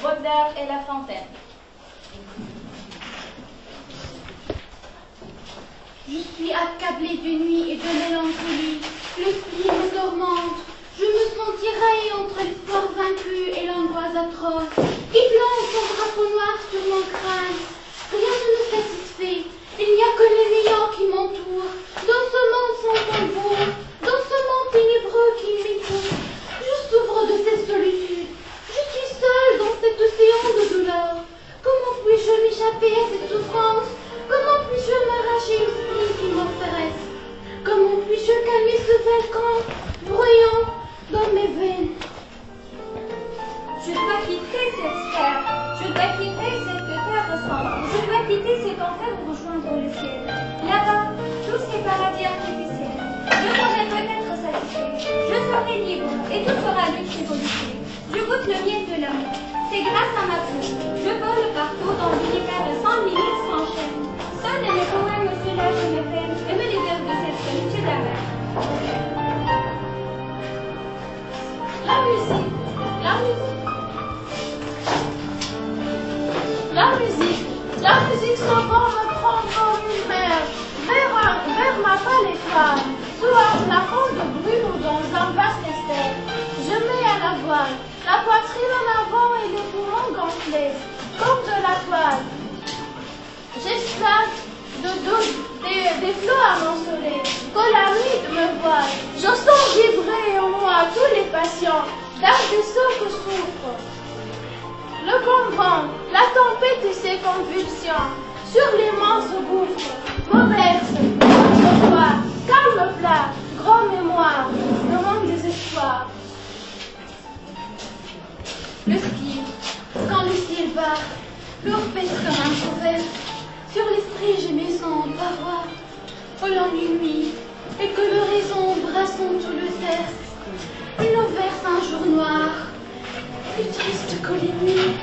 Baudelaire et La Fontaine. Je suis accablée de nuit et de mélancolie, l'esprit me tourmente. Je me sens tiraillée entre l'espoir vaincu et l'angoisse atroce qui plonge son drapeau noir sur mon crâne. Rien ne me satisfait, il n'y a que les néants qui m'entourent. Dans ce monde sans tambour, dans ce monde ténébreux qui m'écoute, je souffre de cette solitude. Je suis seule dans cet océan de douleur. Comment puis-je m'échapper à cette souffrance? Comment puis-je m'arracher l'esprit qui m'oppresse? Comment puis-je calmer ce volcan bruyant dans mes veines? Je dois quitter cette sphère, je dois quitter cette terre sombre, je dois quitter cet enfer pour rejoindre le ciel. Là-bas, tous ces paradis artificiels, je serai peut-être satisfait, je serai libre et tout sera luxe et volupté. Je goûte le miel de l'amour, c'est grâce à ma peau, je vole partout dans l'univers sans limite, sans chaîne. Seuls mes poèmes soulagent mes peines et me libèrent de cette solitude amère. La musique, la musique. La musique s'envole me prend comme une mer, vers ma pâle étoile, sous un plafond de brume ou dans un vaste mystère. Je mets à la voile, la poitrine en avant et les poumons gonflés, comme de la toile. J'explose des flots amoncelés, que la nuit me voile. Je sens vibrer en moi tous les patients, d'un vaisseau que souffre. Le convent, la tempête et ses convulsions, sur l'immense gouffre, me berce, autrefois, calme plat, grand mémoire, de mon désespoir. Le ski, quand le ciel bat, lourd pèse comme un couvert, sur l'esprit j'ai mes sons parois, au long d'une nuit, et que l'horizon brassant tout le cercle, il nous verse un jour noir, plus triste que les nuits.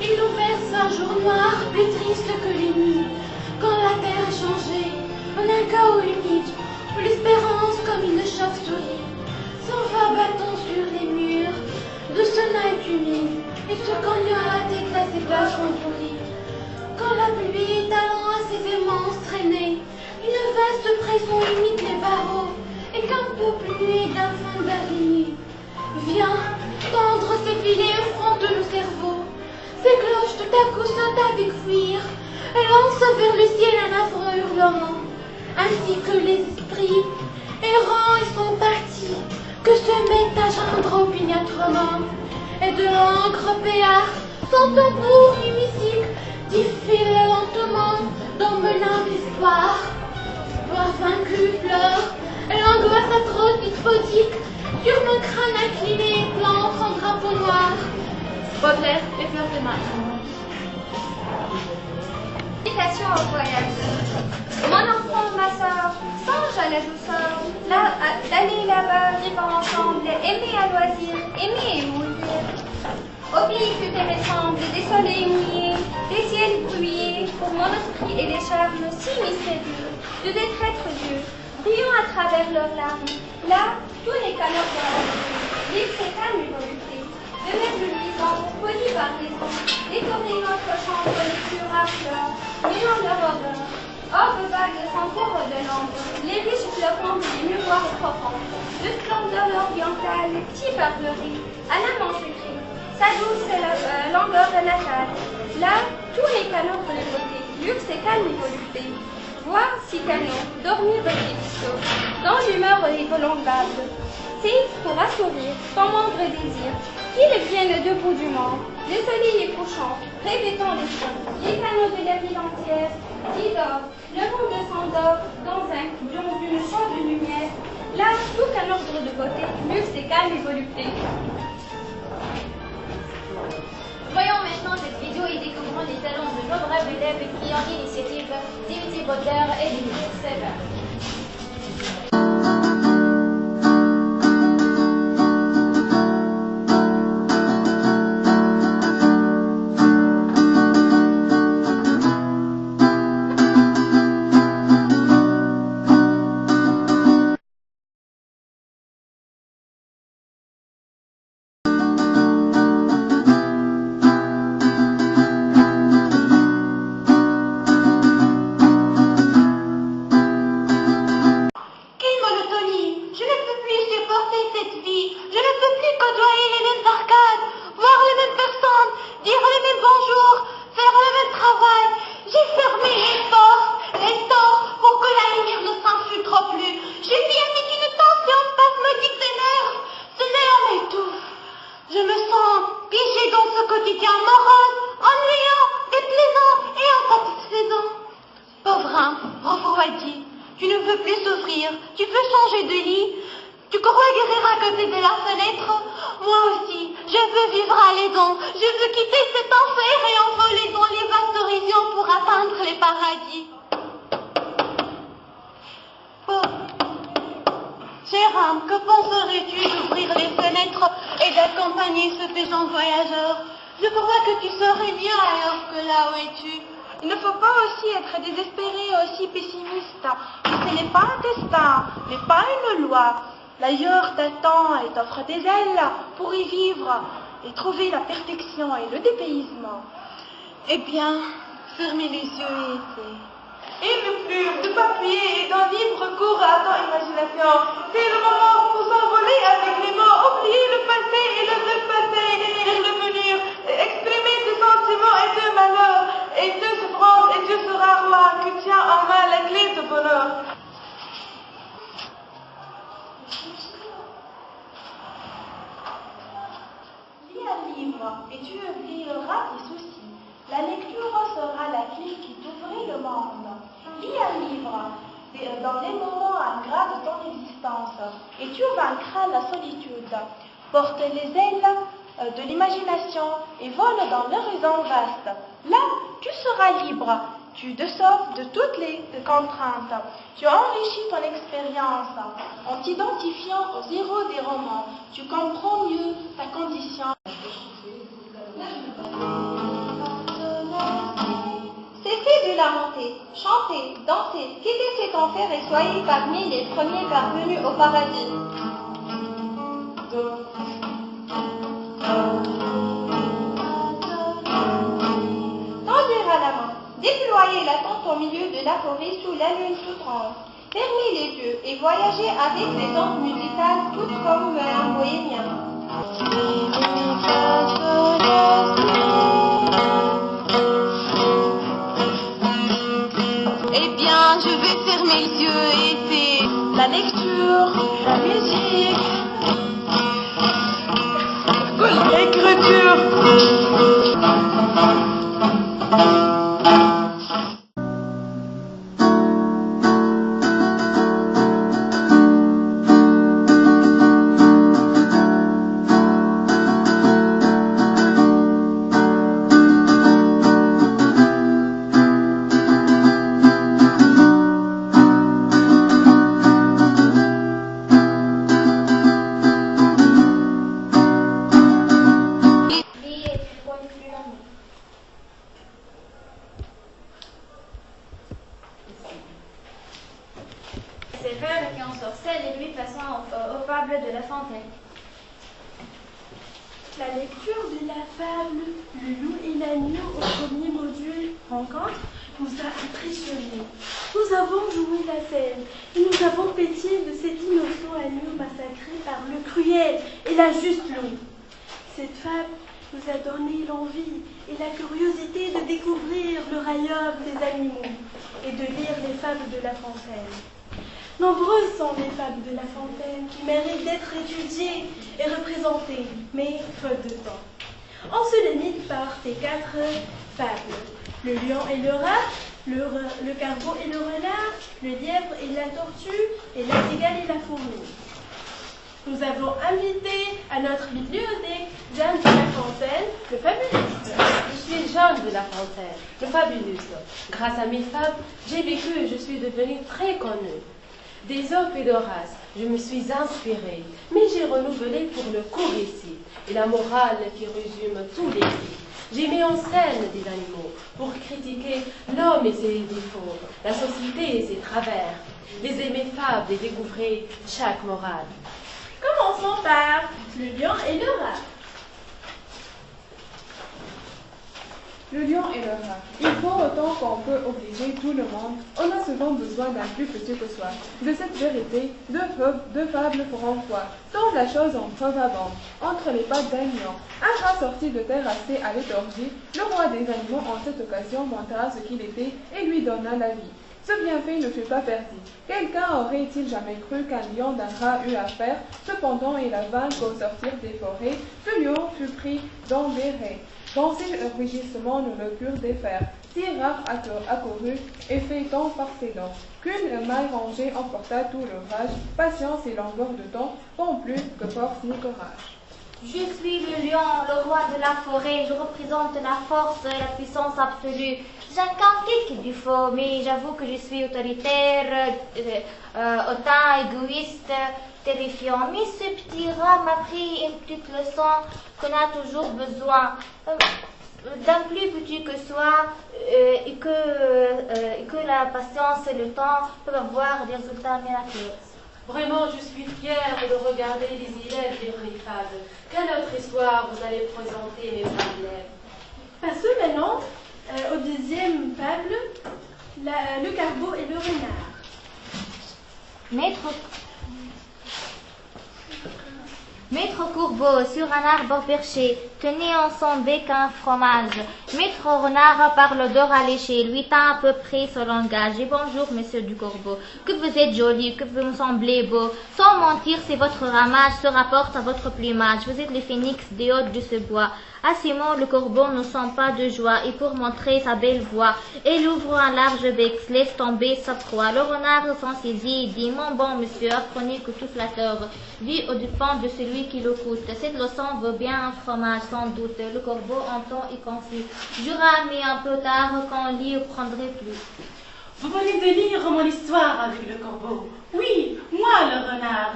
Il nous verse un jour noir, plus triste que les nuits. Quand la terre est changée en un chaos humide, où l'espérance comme une chauve-souris s'en va battant sur les murs de ce night humide et se cogne à la tête à ses plafonds pourris. Quand la pluie est allant à ses aimants traînés, une vaste pression imite les barreaux et qu'un peuple nuit d'un fin d'araignées vient tendre ses filets au front de nos cerveaux. Ces cloches tout à coup sautent avec fuir et lancent vers le ciel un affreux hurlement, ainsi que les esprits errants et sont partis, que se mettent à geindre opiniâtrement, et de l'encre péard, sans tambour ni musique, défile lentement dans mon âme espoir. L'espoir vaincu pleure, et l'angoisse atroce despotique sur mon crâne incliné plante son drapeau noir. Baudelaire, Les fleurs de mal. Invitation au voyage. Mon enfant, ma soeur, songe à la douceur d'aller là-bas, vivre ensemble, aimer à loisir, aimer et mourir. Oublie que tes ressembles, des soleils mouillés, des ciels brouillés, pour mon esprit et les charmes si mystérieux de des traîtres dieux, brillant à travers leurs larmes. Là, tout n'est qu'alors de la vie, libre et calme et volupté, de meubles luisants, polis par les ans, décorés Tournez notre chambre lecture à fleurs, mêlant leur odeur. Orbe vague s'entoure de l'ombre, les riches flocons des miroirs profonds, de splendeur orientale, petits parleries, à la manche écrit, sa douce langueur natale. Là, tous les canons de beauté, luxe et calme et volupté. Voir si canons, dormir de dans l'humeur évoluable. C'est pour assourir, ton moindre désir, qu'ils viennent de bout du monde, les soleils couchants, répétant les sons, les canaux de la ville entière, qui dort, le monde s'endort dans d'une chaude lumière. Là, tout qu'un ordre de beauté, luxe et calme et volupté. Voyons maintenant cette vidéo et découvrons les talents de nos braves élèves qui ont l'initiative d'Imiti Potter et d'Imiti Sever. Tu ne veux plus souffrir, tu veux changer de lit, tu crois guérir à côté de la fenêtre. Moi aussi, je veux vivre à l'aidant, je veux quitter cet enfer et envoler dans les vastes horizons pour atteindre les paradis. Oh, cher âme, que penserais-tu d'ouvrir les fenêtres et d'accompagner ce péchant voyageur? Je crois que tu serais bien ailleurs que là où es-tu. Il ne faut pas aussi être désespéré et aussi pessimiste. Ce n'est pas un destin, mais pas une loi. L'ailleurs t'attend et t'offre des ailes pour y vivre et trouver la perfection et le dépaysement. Eh bien, fermez les yeux et essayez. Et de plumes, de papier et d'un libre cours à ton imagination. C'est le moment pour s'envoler avec les mots, oublier le passé et le repassé, et le venir, exprimer tes sentiments et tes malheurs, et tes souffrances, et tu seras roi qui tient en main la clé du bonheur. Lis un livre et tu oublieras tes soucis. La lecture sera la clé qui t'ouvre le monde. Lis un livre dans les moments ingrats de ton existence et tu vaincras la solitude. Porte les ailes de l'imagination et vole dans l'horizon vaste. Là, tu seras libre. Tu te sauves de toutes les contraintes. Tu enrichis ton expérience en t'identifiant aux héros des romans. Tu comprends mieux ta condition. Cessez de lamenter, chantez, dansez, quittez cet enfer et soyez parmi les premiers parvenus au paradis. Tendez à la main, déployez la tente au milieu de la forêt sous la lune souffrante. Fermez les yeux et voyagez avec les ondes musicales tout comme un bohémien. Eh bien, je vais fermer les yeux et c'est la lecture, la musique, L'écriture. Sévère qui ensorcelle et lui passant aux fables de La Fontaine. la lecture de la La fable Le loup et l'agneau au premier module rencontre nous a impressionnés. Nous avons joué la scène et nous avons pétié de cet innocent agneau massacré par le cruel et l'injuste loup. Cette fable nous a donné l'envie et la curiosité de découvrir le royaume des animaux et de lire les fables de La Fontaine. Nombreuses sont les fables de La Fontaine qui méritent d'être étudiées et représentées, mais faute de temps. On se limite par ces 4 fables. Le lion et le rat, le carbeau et le renard, le lièvre et la tortue, et la cigale et la fourmi. Nous avons invité à notre bibliothèque Jeanne de La Fontaine, le fabuliste. Je suis Jeanne de La Fontaine, le fabuliste. Grâce à mes fables, j'ai vécu et je suis devenue très connue. D'Ésope et d'Horace, je me suis inspirée, mais j'ai renouvelé pour le court récit et la morale qui résume tous les vies. J'ai mis en scène des animaux pour critiquer l'homme et ses défauts, la société et ses travers. Lisez mes fables et découvrez chaque morale. Commençons par le lion et le rat. Le lion et le rat. Il faut autant qu'on peut obliger tout le monde, on a souvent besoin d'un plus petit que soi. De cette vérité, deux fables feront foi. Tant la chose en preuve abonde. Entre les pattes d'un lion, un rat sorti de terre assez à l'étorgie, le roi des animaux en cette occasion montra ce qu'il était et lui donna la vie. Ce bienfait ne fut pas perdu. Quelqu'un aurait-il jamais cru qu'un lion d'un rat eût affaire? Cependant, il vint qu'au sortir des forêts, le lion fut pris dans des raies. Dans ces rugissements, nous le purent défaire. Si rare accourut et fait tant par ses dents, qu'une mal rangée emporta tout l'ouvrage. Patience et longueur de temps font plus que force ni courage. Je suis le lion, le roi de la forêt, je représente la force et la puissance absolue. J'incarne quelque du faux, mais j'avoue que je suis autoritaire, hautain, égoïste, terrifiant. Mais ce petit rat m'a pris une petite leçon qu'on a toujours besoin d'un plus petit que soi et que la patience et le temps peuvent avoir des résultats miraculeux. Vraiment, je suis fière de regarder les élèves lire mes fables. Quelle autre histoire vous allez présenter, mes fables? Passons maintenant au deuxième fable, le carbeau et le renard. Maître Courbeau, sur un arbre perché, tenait en son bec un fromage. Maître Renard parle d'or alléché, lui tint à peu près son langage. Et bonjour, monsieur du Corbeau, que vous êtes joli, que vous me semblez beau. Sans mentir, c'est votre ramage se rapporte à votre plumage. Vous êtes le phénix des hôtes de ce bois. À ces mots, le corbeau ne sent pas de joie, et pour montrer sa belle voix, il ouvre un large bec, laisse tomber sa proie. Le renard s'en saisit et dit, mon bon monsieur, apprenez que tout flatteur vit au dépens de celui qui le coûte. Cette leçon vaut bien un fromage, sans doute. Le corbeau entend et confie, jura, mais un peu tard, quand on lit, prendrait plus. Vous venez de lire mon histoire avec le corbeau. Oui, moi le renard.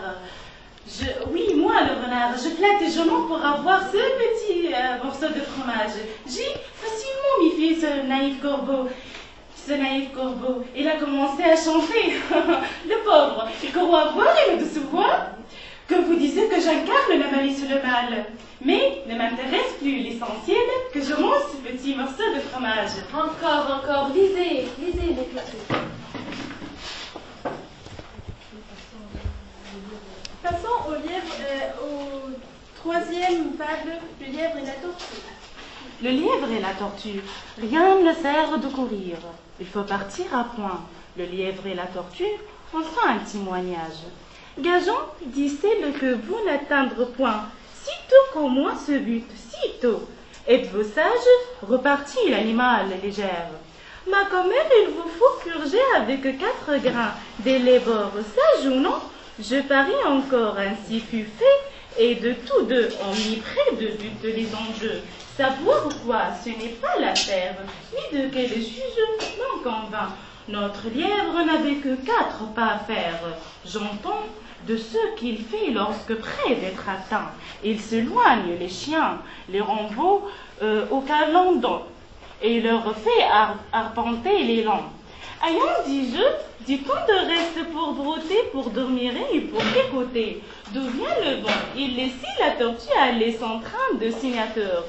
Je flatte et je mens pour avoir ce petit morceau de fromage. J'ai facilement méfié ce naïf corbeau. Il a commencé à chanter. Le pauvre, il court à voir et me décevoir. Que vous disiez que j'incarne la malice et le mal. Mais ne m'intéresse plus l'essentiel que je mange ce petit morceau de fromage. Encore, lisez mes petits. Passons au troisième fable, le lièvre et la tortue. Le lièvre et la tortue, rien ne sert de courir. Il faut partir à point. Le lièvre et la tortue, on sent un témoignage. Gageons, dit-il, que vous n'atteindrez point, sitôt qu'au moins ce but, sitôt. Êtes-vous sage? Repartit l'animal légère. Ma commère, il vous faut purger avec 4 grains des lèvres, sage ou non? Je parie encore, ainsi fut fait, et de tous deux, on mit près de but les enjeux. Savoir quoi, ce n'est pas l'affaire, ni de quel sujet m'en convainc. Notre lièvre n'avait que 4 pas à faire. J'entends de ce qu'il fait lorsque près d'être atteint. Il s'éloigne les chiens, les renvoie au calandon, et leur fait arpenter les lands. Ayant dit je, dit-on de reste pour brouter, pour dormir et pour écouter. D'où vient le vent? Il laissait la tortue aller son train de signateur.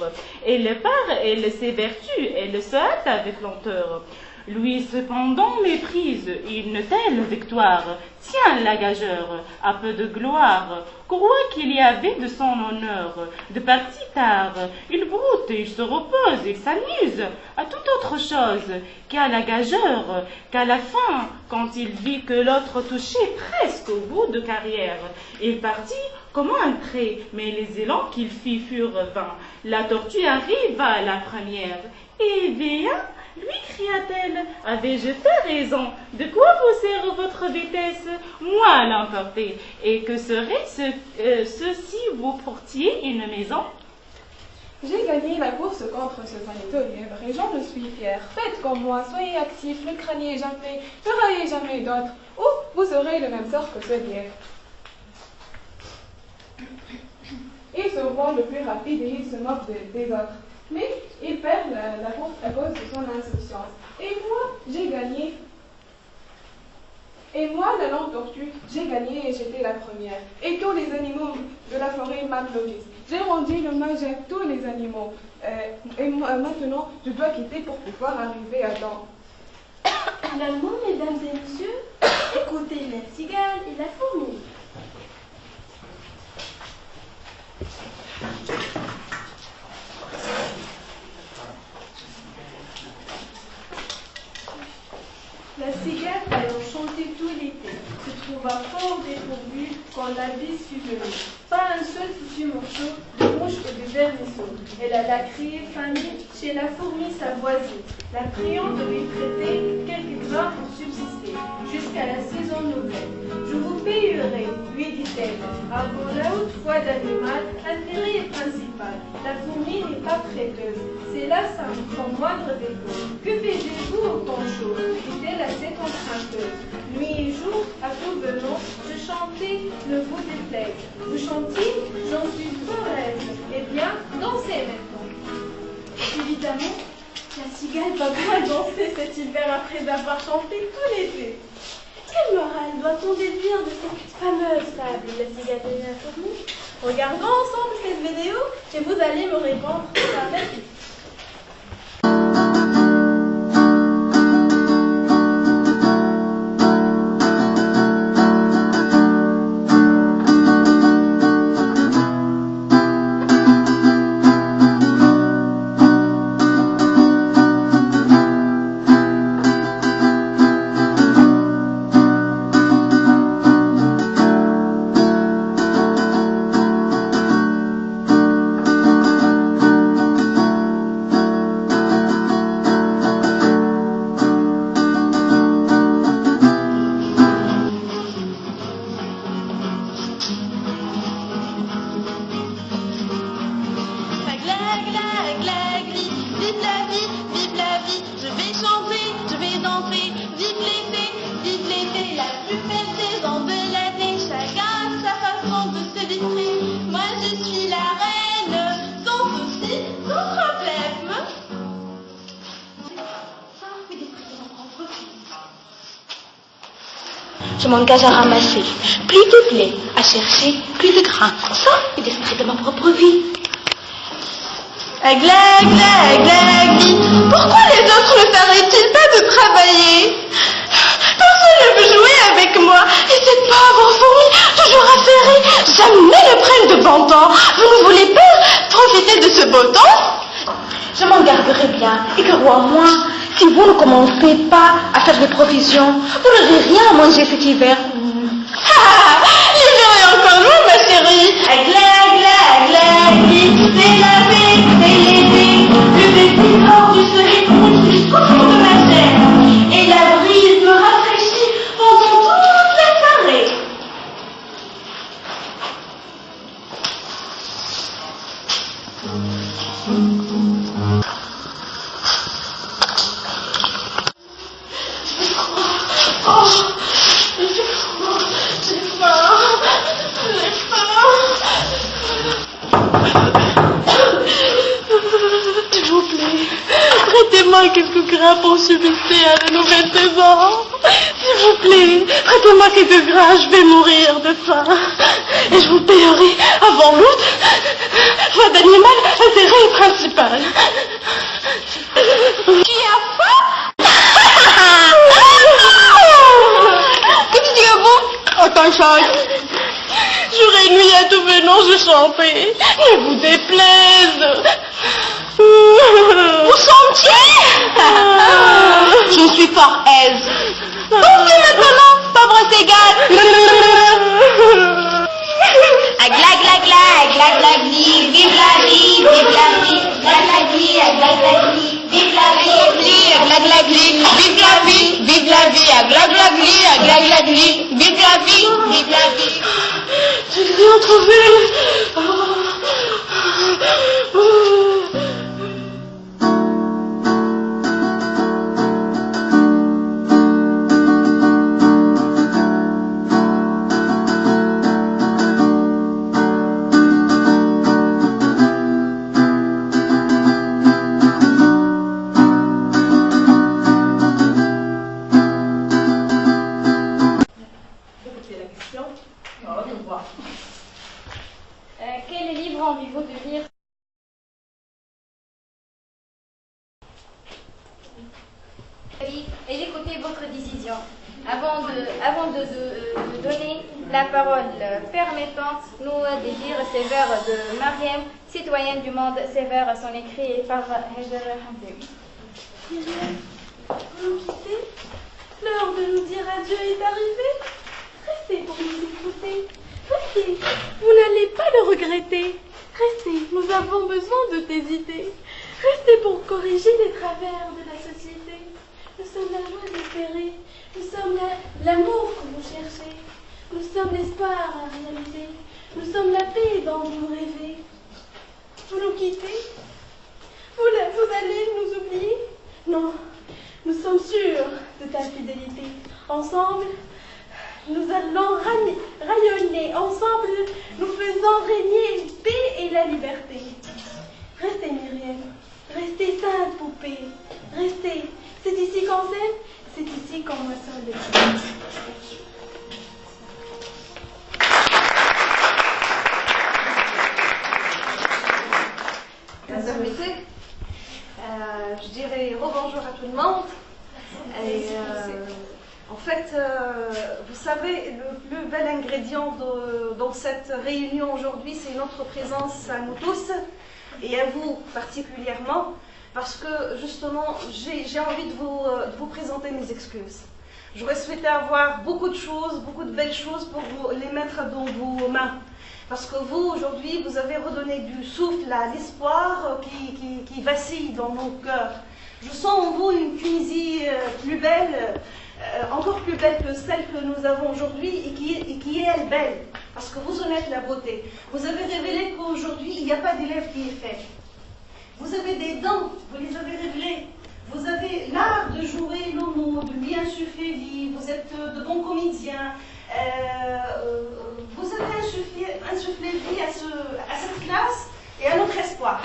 Elle part, elle s'évertue, elle se hâte avec lenteur. Lui cependant méprise, une telle victoire. Tiens la gageure, à peu de gloire, croit qu'il y avait de son honneur. De parti tard, il broute, il se repose, il s'amuse à toute autre chose qu'à la gageure, qu'à la fin, quand il vit que l'autre touchait presque au bout de carrière. Il partit comme un trait, mais les élans qu'il fit furent vains. La tortue arriva à la première. Eh bien, lui cria-t-elle, avais-je fait raison? De quoi vous sert votre vitesse? Moi l'emporter. Et que serait-ce si vous portiez une maison? J'ai gagné la course contre ce vaniteux lièvre et j'en suis fier. Faites comme moi, soyez actifs, ne craignez jamais, ne raillez jamais d'autres, ou vous aurez le même sort que ce lièvre. Il se rend le plus rapide et il se moque des autres. Mais il perd la course à cause de son insouciance. Et moi, j'ai gagné. Et moi, la longue tortue, j'ai gagné et j'étais la première. Et tous les animaux de la forêt m'applaudissent. J'ai rendu l'hommage à tous les animaux. Et maintenant, je dois quitter pour pouvoir arriver à temps. Finalement, mesdames et messieurs, écoutez la cigale et la fourmi. La cigale ayant chanté tout l'été se trouva fort dépourvue quand la bise fut venue. Pas un seul foutu morceau de mouche et de vermisseau. Elle alla crier famine chez la fourmi sa voisine, la priant de lui prêter quelques grains pour subsister jusqu'à la saison nouvelle. Je vous payerai, lui dit-elle, avant la haute foi d'animal, l'intérêt est principal. La fourmi n'est pas prêteuse, c'est là son moindre défaut. Que faisiez-vous au temps chaud? Dit-elle assez contrainteuse. Nuit et jour, à tout venant, je chantais le bout des plaies. Vous chantiez? J'en suis fort aise. Eh bien, dansez maintenant. Évidemment, la cigale va bien danser cet hiver après avoir chanté tout l'été. Quelle morale doit-on déduire de cette fameuse fable, la cigale et la fourmi? Regardons ensemble cette vidéo et vous allez me répondre par la suite. Je m'engage à ramasser plus de blé, à chercher plus de grains. Ça est l'esprit de ma propre vie. Aglag, pourquoi les autres ne s'arrêtent-ils pas de travailler? Personne ne veut jouer avec moi. Et cette pauvre fourmi, toujours affairée, jamais ne prenne de bon temps. Vous ne voulez pas profiter de ce beau temps? Je m'en garderai bien. Et crois-moi, si vous ne commencez pas à faire des provisions, vous n'aurez rien à manger cet hiver. L'hiver est encore loin, ma chérie. Aglag, c'est la paix, c'est l'été. Le petit hors du soleil monte jusqu'au fond de ma chair. Et la brise me rafraîchit pendant toute la soirée. Prêtez-moi quelques grains pour subsister à la nouvelle saison. S'il vous plaît, prêtez-moi quelques grains, je vais mourir de faim. Et je vous payerai avant l'août votre animal intérêt principal. Qui a faim? Que tu dis à vous? Autant de choses. Jour et nuit à tout venant, je chantais. Ne vous déplaise. Vous chantiez? Je suis fort aise. Chantez maintenant, pauvre Ségane. Agla, gla, gla, gla, gla, gli, vive la vie, vive la vie, gla, gla, gli, agla, gla, gli, vive la vie, agla, gla, gli, vive la vie, agla, gla, gli, agla, gla, gli, vive la vie, vive la vie. J'ai rien trouvé. Quel livre envie-vous de lire? Et d'écouter votre décision. Avant de donner la parole, permettons-nous de lire ces vers de Mariam, citoyenne du monde. Ces vers sont écrits par Heather Hamdaoui. Myriam, vous nous quittez? L'heure de nous dire adieu est arrivée. Restez pour nous écouter. Restez, vous n'allez pas le regretter. Restez, nous avons besoin de tes idées. Restez pour corriger les travers de la société. Nous sommes la joie d'espérer. Nous sommes l'amour que vous cherchez. Nous sommes l'espoir à réaliser. Nous sommes la paix dont vous rêvez. Vous nous quittez? Vous allez nous oublier? Non, nous sommes sûrs de ta fidélité. Ensemble, nous allons rayonner. Ensemble, nous faisons régner paix et la liberté. Restez, Myriam. Restez sainte poupée. Restez. C'est ici qu'on s'aime. C'est ici qu'on moissonne les fleurs. Permettez, je dirais rebonjour à tout le monde. Et, en fait, vous savez, le plus bel ingrédient dans cette réunion aujourd'hui, c'est notre présence à nous tous et à vous particulièrement, parce que justement, j'ai envie de vous présenter mes excuses. J'aurais souhaité avoir beaucoup de choses, beaucoup de belles choses pour vous les mettre dans vos mains. Parce que vous, aujourd'hui, vous avez redonné du souffle à l'espoir qui vacille dans nos cœurs. Je sens en vous une Tunisie plus belle, encore plus belle que celle que nous avons aujourd'hui et qui est elle belle. Parce que vous en êtes la beauté. Vous avez révélé qu'aujourd'hui, il n'y a pas d'élève qui est fait. Vous avez des dents, vous les avez révélées. Vous avez l'art de jouer nos mots, de lui insuffler vie. Vous êtes de bons comédiens. Vous avez insufflé vie à cette classe et à notre espoir.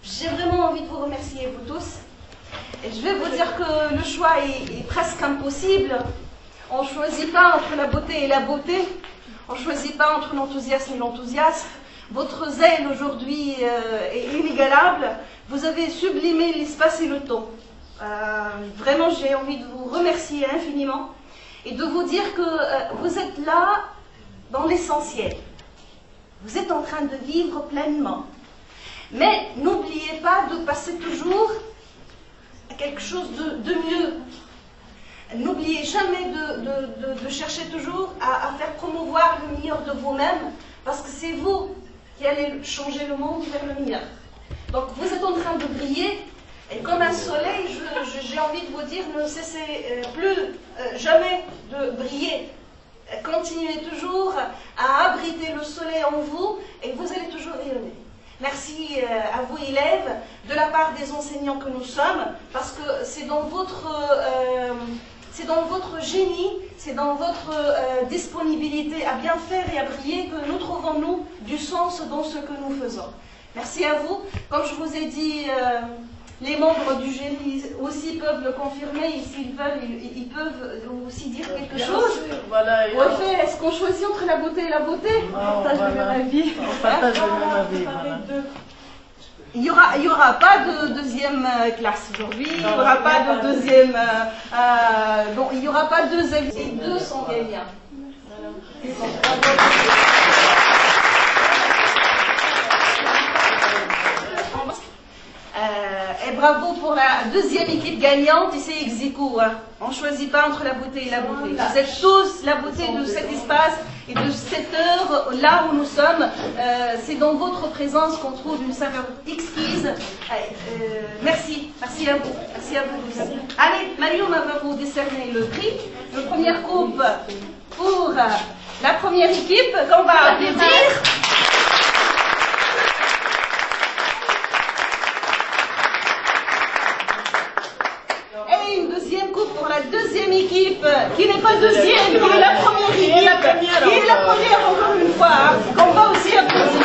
J'ai vraiment envie de vous remercier, vous tous. Et je vais vous dire que le choix est presque impossible. On ne choisit pas entre la beauté et la beauté. On ne choisit pas entre l'enthousiasme et l'enthousiasme. Votre zèle aujourd'hui est inégalable. Vous avez sublimé l'espace et le temps. Vraiment, j'ai envie de vous remercier infiniment et de vous dire que vous êtes là dans l'essentiel. Vous êtes en train de vivre pleinement. Mais n'oubliez pas de passer toujours à quelque chose de mieux. N'oubliez jamais de chercher toujours à faire promouvoir le meilleur de vous-même, parce que c'est vous qui allez changer le monde vers le meilleur. Donc vous êtes en train de briller, et comme un soleil, j'ai envie de vous dire, ne cessez plus jamais de briller. Continuez toujours à abriter le soleil en vous, et vous allez toujours rayonner. Merci à vous, élèves, de la part des enseignants que nous sommes, parce que c'est dans votre génie, c'est dans votre disponibilité à bien faire et à briller que nous trouvons, nous, du sens dans ce que nous faisons. Merci à vous. Comme je vous ai dit Les membres du jury aussi peuvent le confirmer, s'ils veulent, ils peuvent aussi dire quelque chose. Voilà, Refait, est-ce qu'on choisit entre la beauté et la beauté? On partage le même avis. On partage le même avis. Voilà. Il y aura pas de deuxième classe aujourd'hui, il n'y aura pas de deuxième... bon, il n'y aura pas deux avis, et deux sont gagnants. Et bravo pour la deuxième équipe gagnante, et c'est ex aequo, hein. On ne choisit pas entre la beauté et la beauté. Vous êtes tous la beauté de cet espace et de cette heure, là où nous sommes. C'est dans votre présence qu'on trouve une saveur exquise. Merci à vous. Merci à vous tous. Allez, Marion va vous décerner le prix. Le premier coupe pour la première équipe qu'on va applaudir. Et une deuxième coupe pour la deuxième équipe, qui n'est pas deuxième, qui est la première équipe, qui est la première encore une fois, qu'on va aussi applaudir.